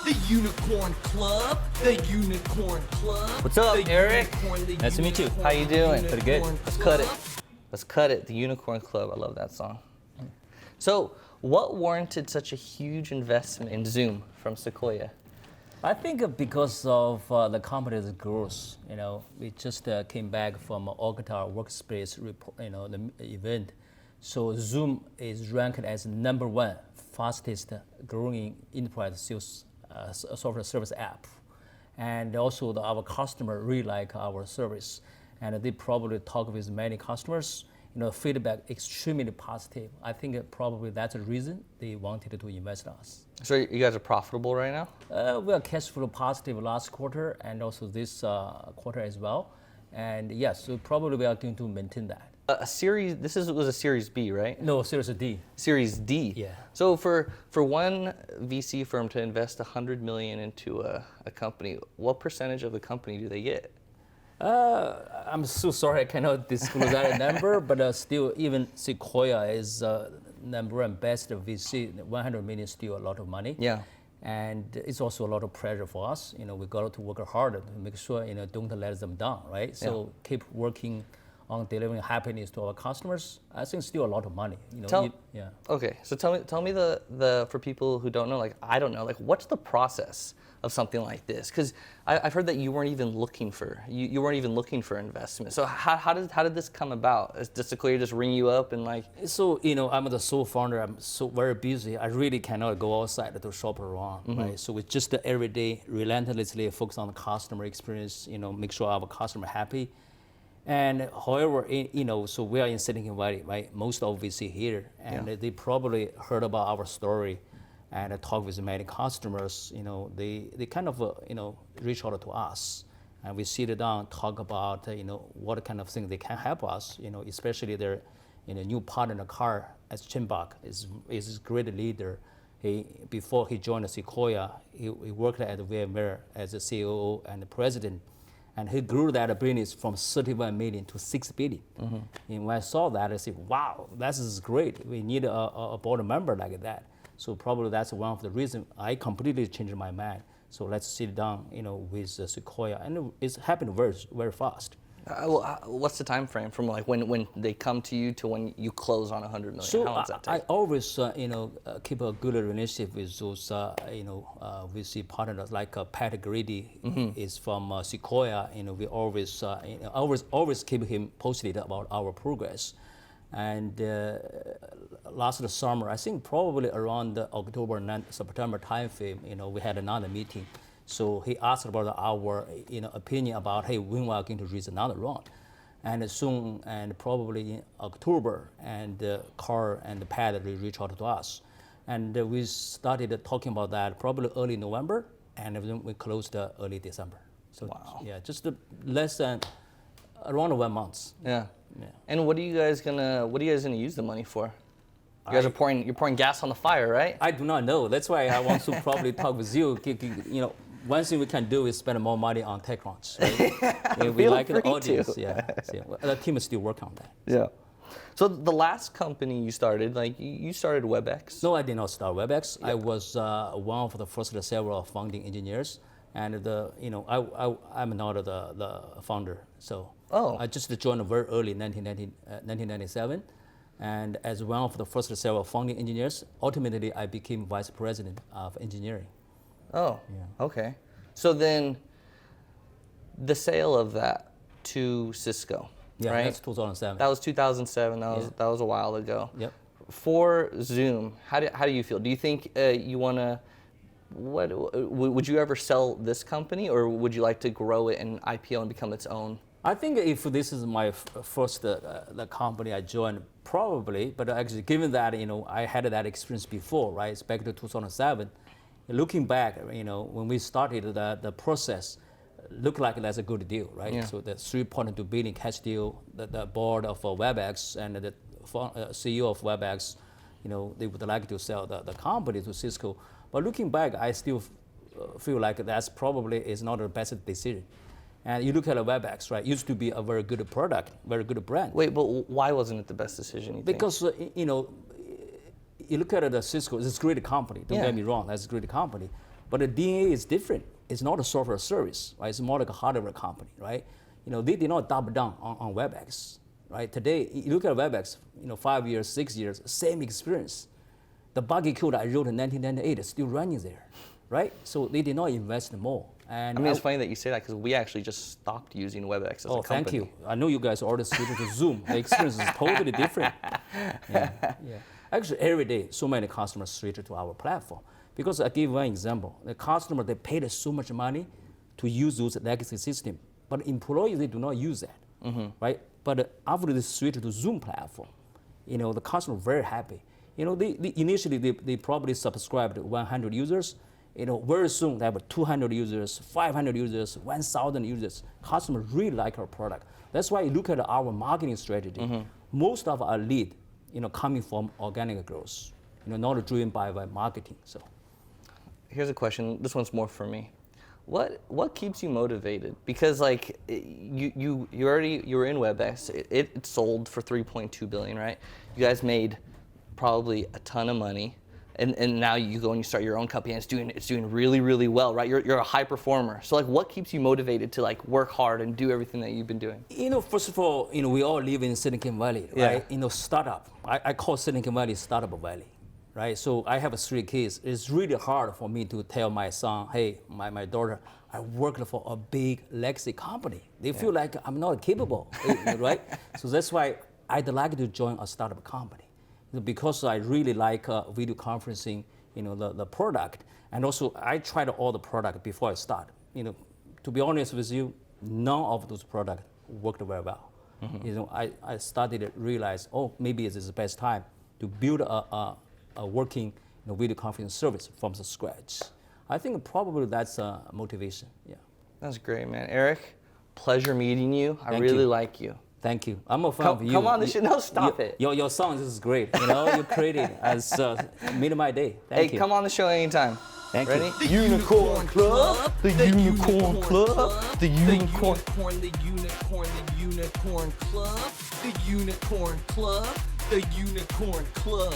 The Unicorn Club. The Unicorn Club. What's up, The Eric? Unicorn, Nice to meet you. Unicorn, How you doing? the Pretty good. Unicorn Let's cut it. Club. Let's cut it. The Unicorn Club. I love that song. So, what warranted such a huge investment in Zoom from Sequoia? I think because of the company's growth, we just came back from Ogata Workspace the event. So Zoom is ranked as #1 fastest growing enterprise sales software service app. And also our customer really like our service. And they probably talk with many customers, feedback extremely positive. I think probably that's the reason they wanted to invest in us. So, you guys are profitable right now? We are cash flow positive last quarter and also this quarter as well. And yes, so probably we are going to maintain that. Was a Series B, right? No, Series D. Series D. Yeah. So for one VC firm to invest $100 million into a company, what percentage of the company do they get? I'm so sorry I cannot disclose that number, but still even Sequoia is #1 best VC. 100 million is still a lot of money. Yeah. And it's also a lot of pressure for us. We got to work hard to make sure don't let them down, right? So keep working on delivering happiness to our customers. I think still a lot of money. Okay, so tell me the for people who don't know, like I don't know, like what's the process of something like this? Because I've heard that you weren't even looking for investment. So how did this come about? Does Sequoia just ring you up and like? So I'm the sole founder. I'm so very busy. I really cannot go outside to shop around, right? So we just every day relentlessly focus on the customer experience. Make sure our customer happy. And however, so we are in Silicon Valley, right? Most of VC here, and they probably heard about our story, and talk with many customers. They kind of reach out to us, and we sit down, talk about what kind of things they can help us. Especially their new partner, Carl as Chimbak is a great leader. Before he joined Sequoia, he worked at VMware as a COO and the president. And he grew that business from 31 million to 6 billion. And when I saw that, I said, wow, this is great. We need a board member like that. So probably that's one of the reasons I completely changed my mind. So let's sit down, with Sequoia. And it's happened very, very fast. What's the time frame from like when they come to you to when you close on 100 million? So how long does that take? I always keep a good relationship with those VC partners like Pat Grady is from Sequoia. We always keep him posted about our progress. And last summer, I think probably around the September timeframe, we had another meeting. So he asked about our opinion about, hey, when we are going to raise another round. And soon, and probably in October, and Carl and Pat will reach out to us. And we started talking about that probably early November, and then we closed early December. So wow. Yeah, just less than around 1 month. Yeah. And what are you guys gonna use the money for? You guys you're pouring gas on the fire, right? I do not know. That's why I want to probably talk with you. One thing we can do is spend more money on TechCrunch. Right? We like the audience. The team is still working on that. Yeah. So the last company you started, like you started WebEx. No, I did not start WebEx. I was one of the first several founding engineers, and I'm not the founder. So I just joined very early, 1997, and as one of the first several founding engineers, ultimately I became vice president of engineering. Oh, okay. So then the sale of that to Cisco, right? That's 2007. That was 2007. That was a while ago. Yep. For Zoom, how do you feel? Do you think you want to, would you ever sell this company, or would you like to grow it and IPO and become its own? I think if this is my first the company I joined, probably, but actually given that I had that experience before, right? It's back to 2007. Looking back, when we started the process, looked like that's a good deal, right? Yeah. So the 3.2 billion cash deal, the board of WebEx and the CEO of WebEx, they would like to sell the company to Cisco. But looking back, I still feel like that's probably is not the best decision. And you look at WebEx, right? Used to be a very good product, very good brand. Wait, but why wasn't it the best decision? Because you look at the Cisco, it's a great company. Don't get me wrong, that's a great company. But the DNA is different. It's not a software service, right? It's more like a hardware company, right? They did not double down on WebEx, right? Today, you look at WebEx, 5 years, 6 years, same experience. The buggy code I wrote in 1998 is still running there, right? So they did not invest more. And I mean, it's funny that you say that because we actually just stopped using WebEx as a company. Thank you. I know you guys already switched to Zoom. The experience is totally different. Yeah. Actually, every day, so many customers switch to our platform. Because I give one example. The customer, they paid so much money to use those legacy systems, but employees, they do not use that, right? But after they switch to Zoom platform, the customer very happy. Initially, they probably subscribed 100 users. Very soon they have 200 users, 500 users, 1,000 users. Customers really like our product. That's why you look at our marketing strategy. Most of our lead, coming from organic growth, not driven by marketing. So, here's a question. This one's more for me. What keeps you motivated? Because like you were in WebEx. It sold for $3.2 billion, right? You guys made probably a ton of money. And now you go and you start your own company and it's doing really, really well, right? You're a high performer. So like what keeps you motivated to like work hard and do everything that you've been doing? First of all, we all live in Silicon Valley, right? Startup. I call Silicon Valley Startup Valley, right? So I have 3 kids. It's really hard for me to tell my son, hey, my daughter, I worked for a big legacy company. They feel like I'm not capable, right? So that's why I'd like to join a startup company. Because I really like video conferencing, the product, and also I tried all the product before I start. To be honest with you, none of those products worked very well. I started to realize, maybe this is the best time to build a working video conferencing service from the scratch. I think probably that's a motivation. Yeah. That's great, man. Eric, pleasure meeting you. I really like you. Thank you. I'm a fan of you. Come on, no, stop it. Your song is great. You created as made my day. Thank you. Hey, come on the show anytime. Thank Ready? you. The Unicorn Club. The Unicorn Club. The Unicorn. The Unicorn Club. The Unicorn Club. The Unicorn Club.